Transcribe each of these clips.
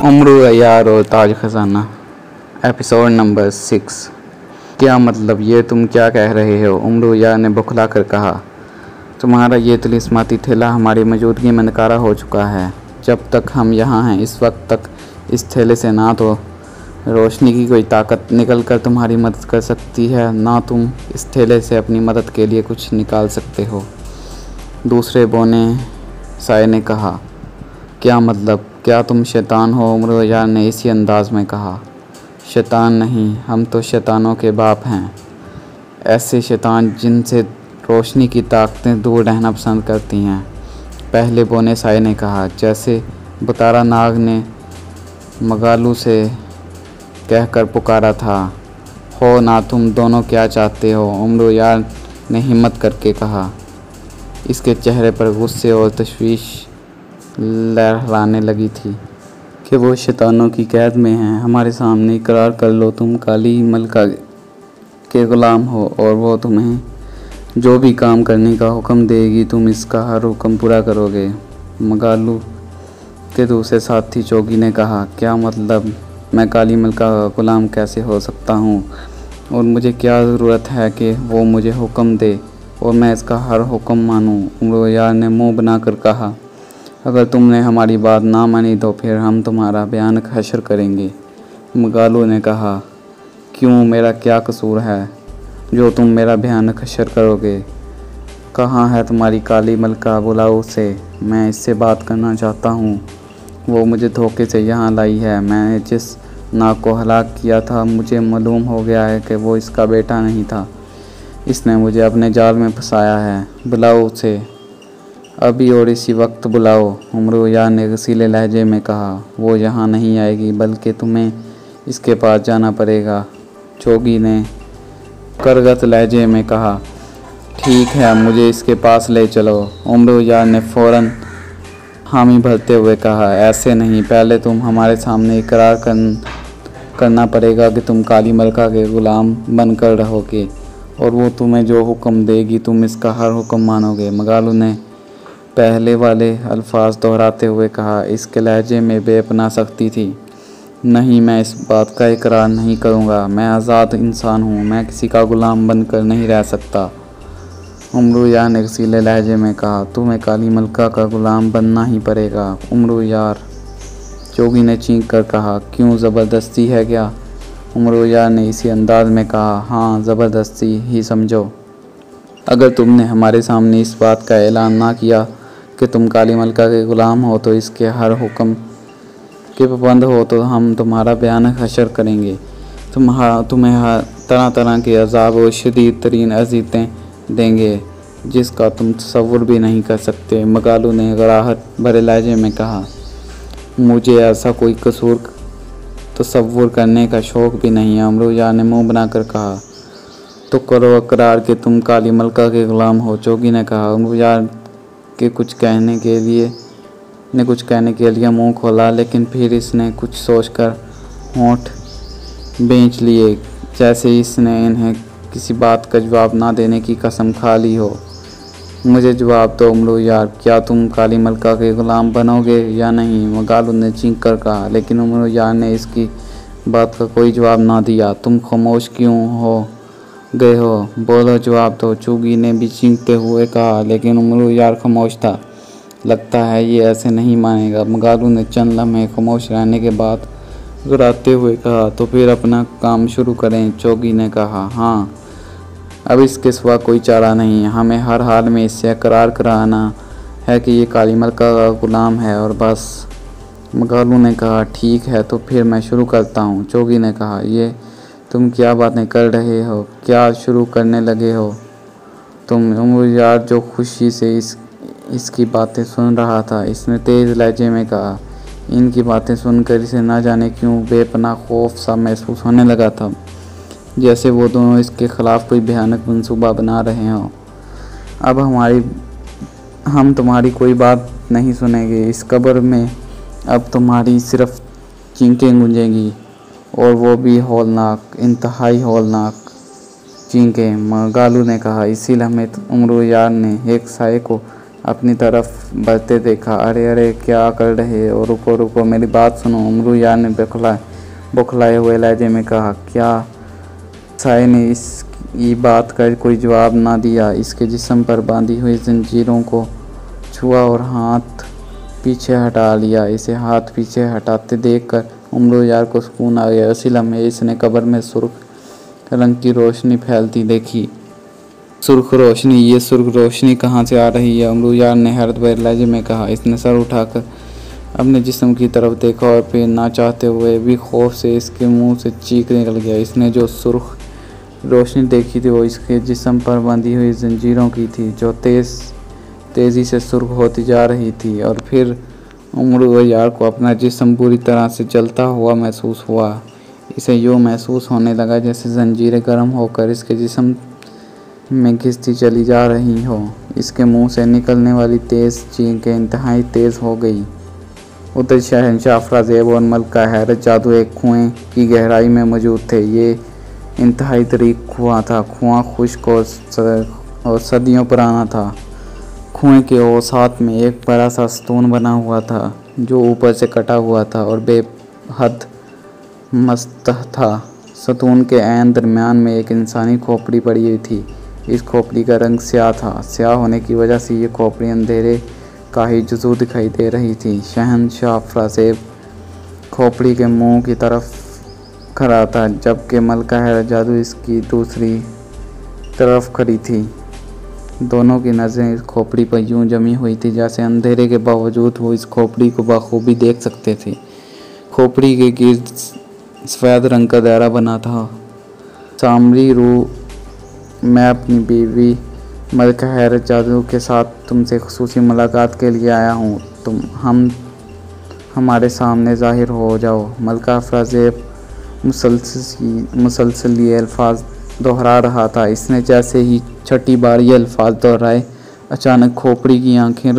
उम्र यार और ताज खजाना एपिसोड नंबर 6। क्या मतलब ये तुम क्या कह रहे हो? उम्र यार ने बौखला कर कहा। तुम्हारा ये तिलिस्माती ठेला हमारी मौजूदगी में नकारा हो चुका है। जब तक हम यहाँ हैं इस वक्त तक इस ठेले से ना तो रोशनी की कोई ताकत निकल कर तुम्हारी मदद कर सकती है, ना तुम इस ठेले से अपनी मदद के लिए कुछ निकाल सकते हो। दूसरे बौने साय ने कहा। क्या मतलब? क्या तुम शैतान हो? उम्र यार ने इसी अंदाज में कहा। शैतान नहीं, हम तो शैतानों के बाप हैं। ऐसे शैतान जिनसे रोशनी की ताकतें दूर रहना पसंद करती हैं, पहले बौने साय ने कहा। जैसे बुतारा नाग ने मगालू से कहकर पुकारा था, हो ना तुम दोनों क्या चाहते हो? उम्र यार ने हिम्मत करके कहा। इसके चेहरे पर गुस्से और तशवीश लहराने लगी थी कि वो शैतानों की कैद में हैं। हमारे सामने इकरार कर लो, तुम काली मलका के ग़ुलाम हो और वो तुम्हें जो भी काम करने का हुक्म देगी तुम इसका हर हुक्म पूरा करोगे। मगालू के दूसरे साथी चोगी ने कहा। क्या मतलब? मैं काली मलका का ग़ुलाम कैसे हो सकता हूँ? और मुझे क्या ज़रूरत है कि वो मुझे हुक्म दे और मैं इसका हर हुक्म मानूँ? उम्र यार ने मुँह बनाकर कहा। अगर तुमने हमारी बात ना मानी तो फिर हम तुम्हारा भयानक हश्र करेंगे। मगालू ने कहा। क्यों, मेरा क्या कसूर है जो तुम मेरा भयानक हश्र करोगे? कहाँ है तुम्हारी काली मलका? बुलाओ उसे, मैं इससे बात करना चाहता हूँ। वो मुझे धोखे से यहाँ लाई है। मैंने जिस नाग को हलाक किया था मुझे मालूम हो गया है कि वो इसका बेटा नहीं था। इसने मुझे अपने जाल में फंसाया है। बुलाओ उसे अभी और इसी वक्त बुलाओ। उम्र यार ने रसीले लहजे में कहा। वो यहाँ नहीं आएगी, बल्कि तुम्हें इसके पास जाना पड़ेगा। चोगी ने करगत लहजे में कहा। ठीक है, मुझे इसके पास ले चलो। उम्र यार ने फ़ौरन हामी भरते हुए कहा। ऐसे नहीं, पहले तुम हमारे सामने इकरार करना पड़ेगा कि तुम काली मलका के ग़ुलाम बनकर रहोगे और वो तुम्हें जो हुक्म देगी तुम इसका हर हुक्म मानोगे। मगालू ने पहले वाले अल्फाज दोहराते हुए कहा। इसके लहजे में बेपनाह सख्ती थी। नहीं, मैं इस बात का इकरार नहीं करूँगा। मैं आज़ाद इंसान हूँ, मैं किसी का ग़ुलाम बनकर नहीं रह सकता। उम्र यार ने रसीले लहजे में कहा। तुम्हें काली मलका का ग़ुलाम बनना ही पड़ेगा। उम्र यार, चोगी ने चीख कर कहा। क्यों, ज़बरदस्ती है क्या? उम्र यार ने इसी अंदाज में कहा। हाँ, ज़बरदस्ती ही समझो। अगर तुमने हमारे सामने इस बात का ऐलान ना किया कि तुम काली मलका के ग़ुलाम हो तो इसके हर हुक्म के पाबंद हो तो हम तुम्हारा भयानक हश्र करेंगे। तुम्हें तरह तरह के अज़ाब और शदीद तरीन अज़ियतें देंगे जिसका तुम तसव्वुर भी नहीं कर सकते। मगालू ने गड़ाहट भरे लहजे में कहा। मुझे ऐसा कोई कसूर तसव्वुर करने का शौक़ भी नहीं है। उम्र यार ने मुँह बनाकर कहा। तो करो इकरार कि तुम काली मलका के ग़ुलाम हो। चोगी ने कहा। उम्र यार के कुछ कहने के लिए मुंह खोला, लेकिन फिर इसने कुछ सोचकर होंठ बेंच लिए, जैसे इसने इन्हें किसी बात का जवाब ना देने की कसम खा ली हो। मुझे जवाब दो उम्र यार, क्या तुम काली मलका के ग़ुलाम बनोगे या नहीं? मगालू ने चीख कर कहा। लेकिन उम्र यार ने इसकी बात का कोई जवाब ना दिया। तुम खामोश क्यों हो गए हो? बोलो, जवाब दो। चोगी ने भी चीखते हुए कहा। लेकिन उम्र यार खामोश था। लगता है ये ऐसे नहीं मानेगा। मगालू ने चंद लम्हे खामोश रहने के बाद घबराते हुए कहा। तो फिर अपना काम शुरू करें। चोगी ने कहा। हाँ, अब इसके सिवा कोई चारा नहीं है। हमें हर हाल में इससे इकरार कराना है कि ये काली मलका का ग़ुलाम है और बस। मगालू ने कहा। ठीक है, तो फिर मैं शुरू करता हूँ। चोगी ने कहा। ये तुम क्या बातें कर रहे हो? क्या शुरू करने लगे हो तुम? उम्र यार जो खुशी से इसकी बातें सुन रहा था, इसने तेज़ लहजे में कहा। इनकी बातें सुनकर इसे ना जाने क्यों बेपनाह खौफ सा महसूस होने लगा था, जैसे वो दोनों इसके ख़िलाफ़ कोई भयानक मंसूबा बना रहे हों। अब हम तुम्हारी कोई बात नहीं सुनेंगे। इस कब्र में अब तुम्हारी सिर्फ चीखें गूंजेंगी, और वो भी हौलनाक, इंतहाई हौलनाक चीखें। मगालू ने कहा। इसी लम्हे उम्र यार ने एक साये को अपनी तरफ बढ़ते देखा। अरे अरे क्या कर रहे हो, रुको रुको मेरी बात सुनो, उमरू यार ने बौखलाए हुए लहजे में कहा। क्या? साय ने इसकी बात कर कोई जवाब ना दिया। इसके जिस्म पर बांधी हुई जंजीरों को छुआ और हाथ पीछे हटा लिया। इसे हाथ पीछे हटाते देखकर उमरू यार को सुकून आ गया। उसी लम्हे इसने कब्र में सुर्ख रंग की रोशनी फैलती देखी। सुर्ख रोशनी? ये सुर्ख रोशनी कहाँ से आ रही है? उमरू यार ने हैरत भरे लहजे में कहा। इसने सर उठाकर अपने जिस्म की तरफ देखा और फिर ना चाहते हुए भी खौफ से इसके मुंह से चीख निकल गया। इसने जो सुर्ख रोशनी देखी थी वो इसके जिस्म पर बंधी हुई जंजीरों की थी, जो तेज़ी से सुर्ख होती जा रही थी। और फिर उमरू यार को अपना जिस्म पूरी तरह से जलता हुआ महसूस हुआ। इसे यूँ महसूस होने लगा जैसे जंजीरें गर्म होकर इसके जिस्म में घिसती चली जा रही हो। इसके मुंह से निकलने वाली तेज़ चीखें इंतहाई तेज़ हो गई। उधर शहंशाह अफराज़ेब और मलका हैरत जादू एक कुएं की गहराई में मौजूद थे। ये इंतहाई तरीक कुआं था। कुआं खुश्क और सदियों पुराना था। कुएं के औसात में एक बड़ा सा स्तून बना हुआ था जो ऊपर से कटा हुआ था और बेहद मस्त था। स्तून के ऐन दरमियान में एक इंसानी खोपड़ी पड़ी हुई थी। इस खोपड़ी का रंग स्याह था। स्याह होने की वजह से ये खोपड़ी अंधेरे का ही जुज़ू दिखाई दे रही थी। शहंशाह अफराज़ेब खोपड़ी के मुंह की तरफ खड़ा था, जबकि मलका हैरत जादू इसकी दूसरी तरफ खड़ी थी। दोनों की नज़रें इस खोपड़ी पर यूं जमी हुई थी जैसे अंधेरे के बावजूद वो इस खोपड़ी को बखूबी देख सकते थे। खोपड़ी के गिर्द सफ़ेद रंग का दायरा बना था। सामरी रूह, मैं अपनी बीवी मलका हैरत जादू के साथ तुमसे खुसूसी मुलाकात के लिए आया हूँ। हमारे सामने ज़ाहिर हो जाओ। मलका अफराज़ेब मुसलसल ये अल्फाज दोहरा रहा था। इसने जैसे ही छठी बार ये अल्फाज दोहराए, अचानक खोपड़ी की आंखें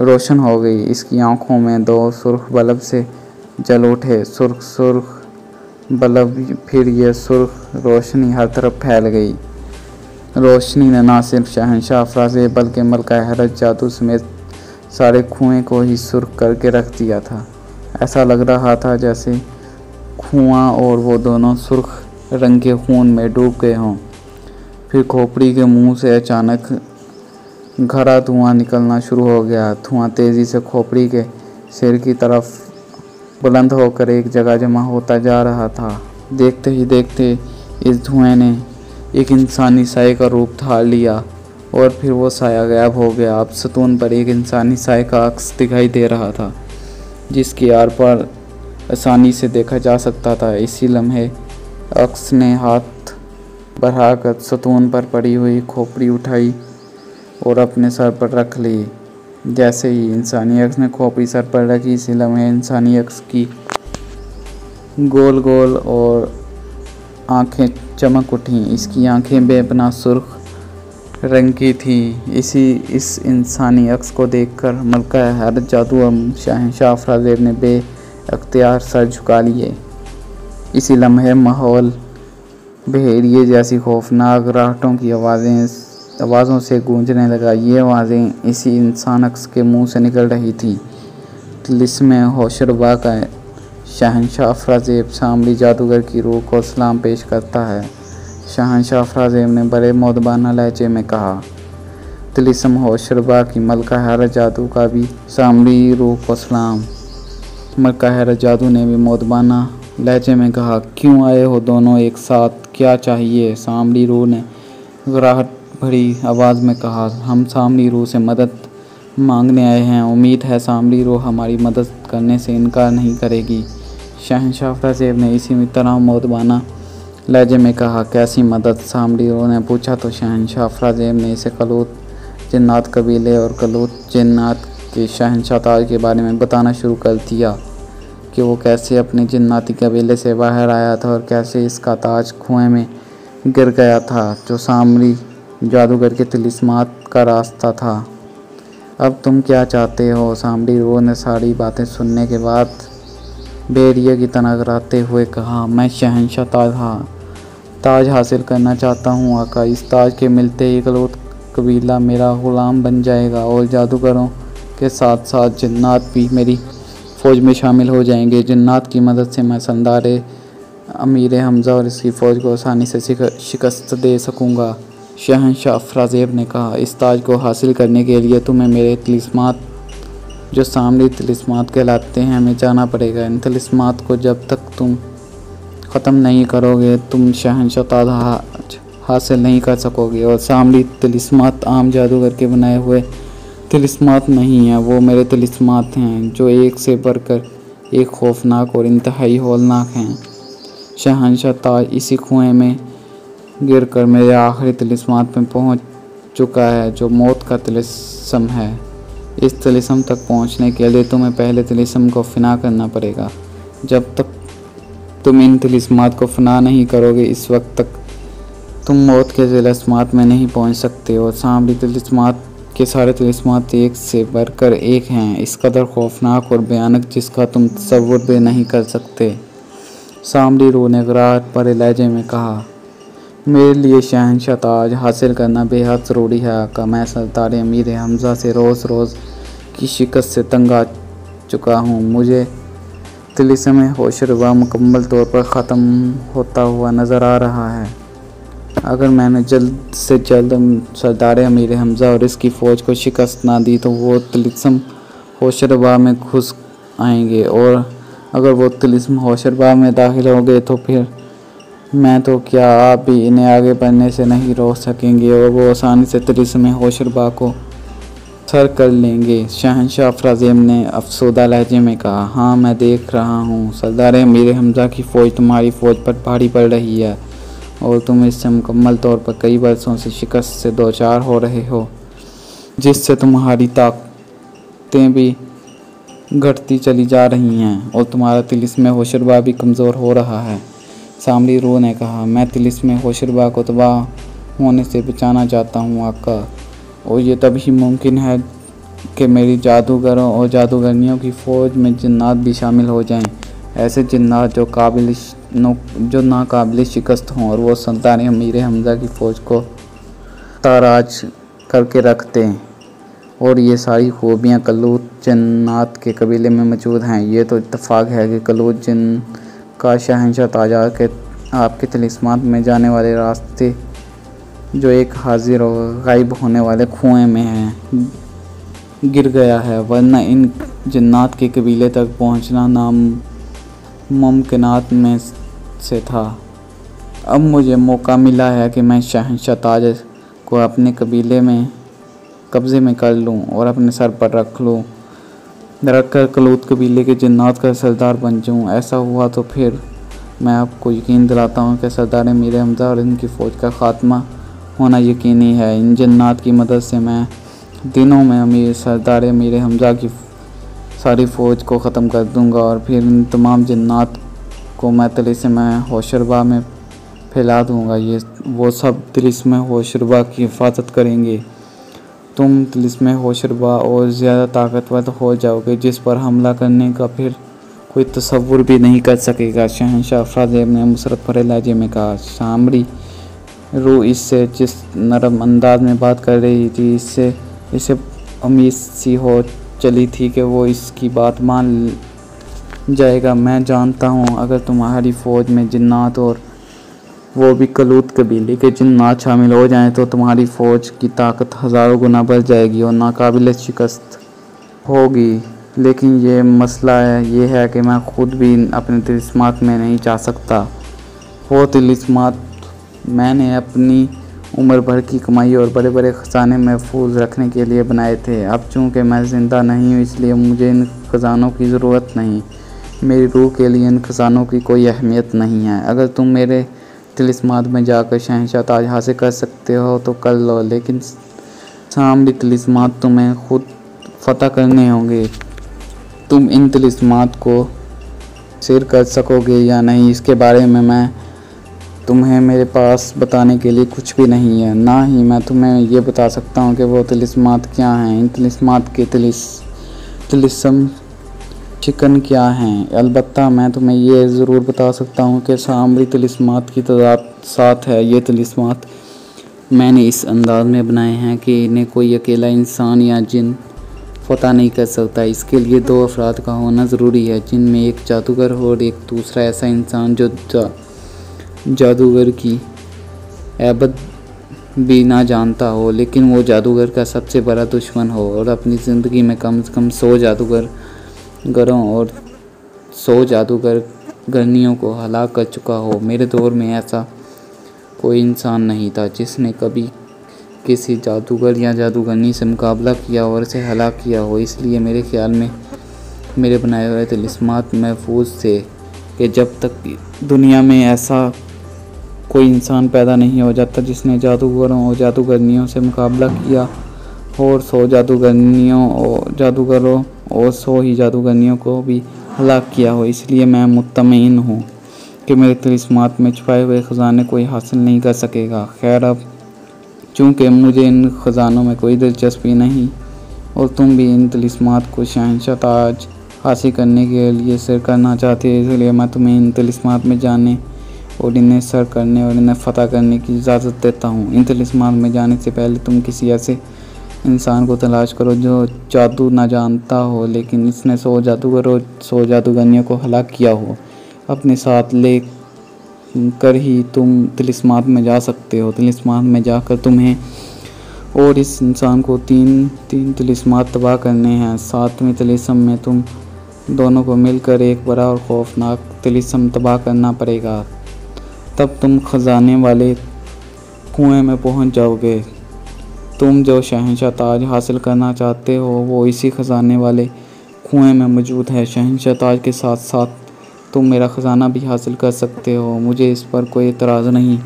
रोशन हो गई। इसकी आंखों में दो सुर्ख बल्ब से जल उठे। सुर्ख बल्ब, फिर ये सुर्ख रोशनी हर तरफ फैल गई। रोशनी ने न सिर्फ शहंशाह अफराज़ेब बल्कि मलका हैरत जादू समेत सारे कुएं को ही सुर्ख करके रख दिया था। ऐसा लग रहा था जैसे कुआं और वो दोनों सुर्ख रंग के खून में डूब गए हों। फिर खोपड़ी के मुंह से अचानक घरा धुआं निकलना शुरू हो गया। धुआं तेज़ी से खोपड़ी के सिर की तरफ बुलंद होकर एक जगह जमा होता जा रहा था। देखते ही देखते इस धुएं ने एक इंसानी साए का रूप धार लिया और फिर वो साया गायब हो गया। अब स्तून पर एक इंसानी साए का अक्स दिखाई दे रहा था जिसकी आर पार आसानी से देखा जा सकता था। इसी लम्हे अक्स ने हाथ बढ़ाकर स्तून पर पड़ी हुई खोपड़ी उठाई और अपने सर पर रख ली। जैसे ही इंसानी अक्स ने खोपड़ी सर पर रखी, इसी लम्हे इंसानी अक्स की गोल गोल और आंखें चमक उठीं। इसकी आंखें बेपनाह सुर्ख रंग की थी। इस इंसानी अक्स को देखकर मलका हैरत जादू और शहंशाह अफराज़ेब ने बेअख्तियार सर झुका लिए। इसी लम्हे माहौल बहेरिए जैसी खौफनाक राहटों की आवाज़ों से गूंजने लगा। ये आवाज़ें इसी इंसान अक्स के मुंह से निकल रही थी। तिलिस्म होशरबा का शहंशाह अफराज़ेब सामरी जादूगर की रूह को सलाम पेश करता है। शहंशाह अफराज़ेब ने बड़े मोदबाना लहजे में कहा। तिलिस्म होशरबा की मलका हैरत जादू का भी सामरी रूह को सलाम। मलका हैरत जादू ने भी मोदबाना लहजे में कहा। क्यों आए हो दोनों एक साथ, क्या चाहिए? सामरी रूह ने घबराहट भरी आवाज़ में कहा। हम सामरी रूह से मदद मांगने आए हैं। उम्मीद है सामरी रूह हमारी मदद करने से इनकार नहीं करेगी। शहंशाह अफराज़ेब ने इसी तरह मोदबाना लहजे में कहा। कैसी मदद? सामरी रूह ने पूछा तो शहंशाह अफराज़ेब ने इसे कलूत जिन्नात कबीले और कलूत जिन्नात के शहंशाह ताज के बारे में बताना शुरू कर दिया कि वो कैसे अपने जिन्नाती कबीले से बाहर आया था और कैसे इसका ताज कुएं में गिर गया था, जो सामरी जादूगर के तिलिस्मात का रास्ता था। अब तुम क्या चाहते हो? सामरी रूह ने सारी बातें सुनने के बाद बेरिया की तरह कराते हुए कहा। मैं शहंशाह ताज हासिल करना चाहता हूँ आका। इस ताज के मिलते ही कलूत कबीला मेरा ग़ुलाम बन जाएगा और जादूगरों के साथ साथ जिन्नात भी मेरी फ़ौज में शामिल हो जाएंगे। जिन्नात की मदद से मैं सरदार अमीर हमज़ा और इसकी फ़ौज को आसानी से शिकस्त दे सकूँगा। शहंशाह अफ़राज़ेब ने कहा, इस ताज को हासिल करने के लिए तुम्हें मेरे तिलिस्मात जो सामरी तिलिस्मात कहलाते हैं हमें जाना पड़ेगा। इन तिलिस्मात को जब तक तुम ख़त्म नहीं करोगे तुम शहंशाह ताज हासिल नहीं कर सकोगे। और सामरी तिलिस्मात आम जादूगर के बनाए हुए तिलिस्मात नहीं हैं, वो मेरे तिलिस्मात हैं जो एक से बढ़कर एक खौफनाक और इंतहाई हौलनाक हैं। शहंशाह ताज इसी कुएं में गिर कर मेरे आखिरी तिलिस्मात में पहुंच चुका है जो मौत का तिलिस्म है। इस तिलिस्म तक पहुंचने के लिए तुम्हें पहले तिलिस्म को फ़ना करना पड़ेगा। जब तक तुम इन तिलिस्मात को फ़ना नहीं करोगे इस वक्त तक तुम मौत के तिलिस्मात में नहीं पहुंच सकते। और सामरी तिलिस्मात के सारे तिलिस्मात एक से बढ़कर एक हैं, इस कदर खौफनाक और भयानक जिसका तुम तसव्वुर भी नहीं कर सकते। सामरी रूह ने गिराहट भरे लहजे में कहा, मेरे लिए शहंशाह ताज हासिल करना बेहद ज़रूरी है आका। मैं सरदार अमीर हमज़ा से रोज़ रोज़ की शिकस्त से तंग आ चुका हूँ। मुझे तिलिस्म होशरुबा मुकम्मल तौर पर ख़त्म होता हुआ नज़र आ रहा है। अगर मैंने जल्द से जल्द सरदार अमीर हमज़ा और इसकी फ़ौज को शिकस्त ना दी तो वो तिलिस्म होशरुबा में घुस आएंगे, और अगर वो तिलिस्म होशरुबा में दाखिल हो गए तो फिर मैं तो क्या आप भी इन्हें आगे बढ़ने से नहीं रोक सकेंगे और वो आसानी से तिलिस्म होशरुबा को सर कर लेंगे। शहंशाह अफ़राज़ेब ने अफसोदा लहजे में कहा, हाँ मैं देख रहा हूँ सरदार अमीर हमज़ा की फ़ौज तुम्हारी फ़ौज पर भारी पड़ रही है और तुम इससे मुकम्मल तौर पर कई बरसों से शिकस्त से दो चार हो रहे हो, जिससे तुम्हारी ताकतें भी घटती चली जा रही हैं और तुम्हारा तिलिस्म होशरुबा भी कमज़ोर हो रहा है। सामरी रूह ने कहा, मैं तिलिस्म होशरुबा को तबाह होने से बचाना चाहता हूँ आका, और ये तभी मुमकिन है कि मेरी जादूगरों और जादूगरनियों की फ़ौज में जिन्नात भी शामिल हो जाएं, ऐसे जिन्नात जो नाकाबिल शिकस्त हों और वो सरदार अमीर हमज़ा की फ़ौज को ताराज करके रख दें। और ये सारी खूबियाँ कलूत जिन्नात के कबीले में मौजूद हैं। ये तो इत्तफ़ाक़ है कि कलूत जिन का शहंशाह ताज आपके तिलिस्मात में जाने वाले रास्ते जो एक हाजिर और गायब होने वाले कुएं में है गिर गया है, वरना इन जिन्नात के कबीले तक पहुंचना नामुमकिनात में से था। अब मुझे मौका मिला है कि मैं शहंशाह ताज को अपने कबीले में कब्ज़े में कर लूं और अपने सर पर रख कर कलूत कबीले के जिन्नात का सरदार बन जाऊँ। ऐसा हुआ तो फिर मैं आपको यकीन दिलाता हूँ कि सरदार अमीर हमज़ा और इनकी फ़ौज का ख़ात्मा होना यकीनी है। इन जिन्नात की मदद से मैं दिनों में सरदार अमीर हमज़ा की सारी फ़ौज को ख़त्म कर दूँगा और फिर इन तमाम जिन्नात को मैं तिलिस्म होशरुबा में फैला दूँगा। ये वो सब तिलिस्म होशरुबा की हिफाजत करेंगे। तुम तिलिस्म होशरुबा और ज़्यादा ताकतवर हो जाओगे जिस पर हमला करने का फिर कोई तसव्वुर भी नहीं कर सकेगा। शहंशाह अफ़राज़ेब ने मुसरत भरे लहजे में कहा। सामरी रूह इससे जिस नरम अंदाज में बात कर रही थी इसे उम्मीद सी हो चली थी कि वो इसकी बात मान जाएगा। मैं जानता हूँ अगर तुम्हारी फ़ौज में जिन्नात और वो भी कलूत कबीले के जिन्नात शामिल हो जाएं तो तुम्हारी फ़ौज की ताकत हज़ारों गुना बढ़ जाएगी और नाकाबिल शिकस्त होगी। लेकिन ये मसला ये है कि मैं ख़ुद भी अपने तिलिस्मात में नहीं जा सकता। वो तिलिस्मात मैंने अपनी उम्र भर की कमाई और बड़े बड़े ख़जाने महफूज रखने के लिए बनाए थे। अब चूँकि मैं ज़िंदा नहीं हूँ इसलिए मुझे इन ख़जानों की ज़रूरत नहीं। मेरी रूह के लिए इन ख़जानों की कोई अहमियत नहीं है। अगर तुम मेरे तिलिस्मात में जाकर शहंशाह ताज हासिल कर सकते हो तो कर लो, लेकिन सामरी तिलिस्मात तुम्हें खुद फ़तह करने होंगे। तुम इन तिलिस्मात को सिर कर सकोगे या नहीं इसके बारे में मैं तुम्हें मेरे पास बताने के लिए कुछ भी नहीं है। ना ही मैं तुम्हें ये बता सकता हूँ कि वो तिलिस्मात क्या हैं, इन तिलिस्मात के तिलिस्म चिकन क्या हैं। अलबत्ता मैं तुम्हें ये ज़रूर बता सकता हूँ कि सामरी तिलिस्मात की तादाद 7 है। ये तिलिस्मात मैंने इस अंदाज में बनाए हैं कि इन्हें कोई अकेला इंसान या जिन पता नहीं कर सकता। इसके लिए दो अफराद का होना ज़रूरी है, जिनमें एक जादूगर हो और एक दूसरा ऐसा इंसान जो जादूगर की ऐबत भी ना जानता हो, लेकिन वो जादूगर का सबसे बड़ा दुश्मन हो और अपनी ज़िंदगी में कम से कम 100 जादूगरों और 100 जादूगरनियों को हलाक कर चुका हो। मेरे दौर में ऐसा कोई इंसान नहीं था जिसने कभी किसी जादूगर या जादूगरनी से मुकाबला किया और उसे हलाक किया हो। इसलिए मेरे ख्याल में मेरे बनाए हुए तिलिस्मात महफूज थे कि जब तक दुनिया में ऐसा कोई इंसान पैदा नहीं हो जाता जिसने जादूगरों और जादूगरनियों से मुकाबला किया और 100 जादूगरनियों और जादूगरों और 100 ही जादूगरनियों को भी हलाक किया हो। इसलिए मैं मुत्तमईन हूँ कि मेरे तिलिस्मात में छुपाए हुए ख़जाने कोई हासिल नहीं कर सकेगा। खैर, अब चूँकि मुझे इन ख़जानों में कोई दिलचस्पी नहीं और तुम भी इन तिलिस्मात को शहंशाह ताज हासिल करने के लिए सर करना चाहते हो, इसलिए मैं तुम्हें इन तिलिस्मात में जाने और इन्हें सर करने और इन्हें फ़तह करने की इजाज़त देता हूँ। इन तिलिस्मात में जाने से पहले तुम किसी ऐसे इंसान को तलाश करो जो जादू ना जानता हो, लेकिन इसने 100 जादूगर और 100 जादूगरनियों को हलाक किया हो। अपने साथ ले कर ही तुम तिलिस्मात में जा सकते हो। तिलिस्मात में जाकर तुम्हें और इस इंसान को तीन तिलिस्मात तबाह करने हैं। 7वें तिलिस्म में तुम दोनों को मिलकर एक बड़ा और खौफनाक तिलिस्म तबाह करना पड़ेगा। तब तुम ख़जाने वाले कुएं में पहुंच जाओगे। तुम जो शहंशाह ताज हासिल करना चाहते हो वो इसी ख़जाने वाले कुएं में मौजूद है। शहंशाह ताज के साथ साथ तुम मेरा ख़जाना भी हासिल कर सकते हो। मुझे इस पर कोई एतराज़ नहीं,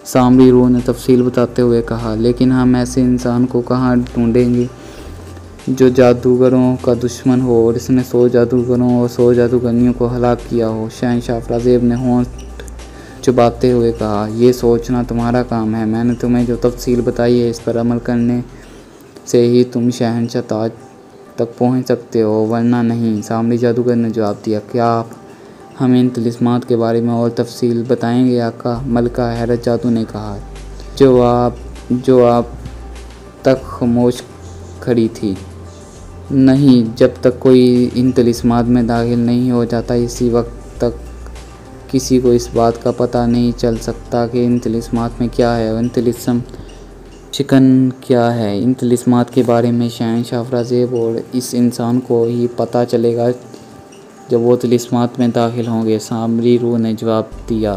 सामरी रूह ने तफसील बताते हुए कहा। लेकिन हम ऐसे इंसान को कहाँ ढूंढेंगे जो जादूगरों का दुश्मन हो और इसने 100 जादूगरों और 100 जादूगरनियों को हलाक किया हो। शहंशाह अफराज़ेब ने होंठ चुबाते हुए कहा, ये सोचना तुम्हारा काम है। मैंने तुम्हें जो तफसील बताई है इस पर अमल करने से ही तुम शहंशाह ताज तक पहुंच सकते हो, वरना नहीं। सामरी जादूगर ने जवाब दिया, क्या आप हमें इन तिलिस्मात के बारे में और तफसील बताएंगे आका? मलका हैरत जादू ने कहा, जो आप तक खामोश खड़ी थी। नहीं, जब तक कोई इन तिलिस्मात में दाखिल नहीं हो जाता, इसी वक्त तक किसी को इस बात का पता नहीं चल सकता कि इन तिलिस्मात में क्या है और इन तिलिस्म शिकन क्या है। इन तिलिस्मात के बारे में शहंशाह अफराज़ेब और इस इंसान को ही पता चलेगा जब वो तिलिस्मात में दाखिल होंगे, सामरी रूह ने जवाब दिया।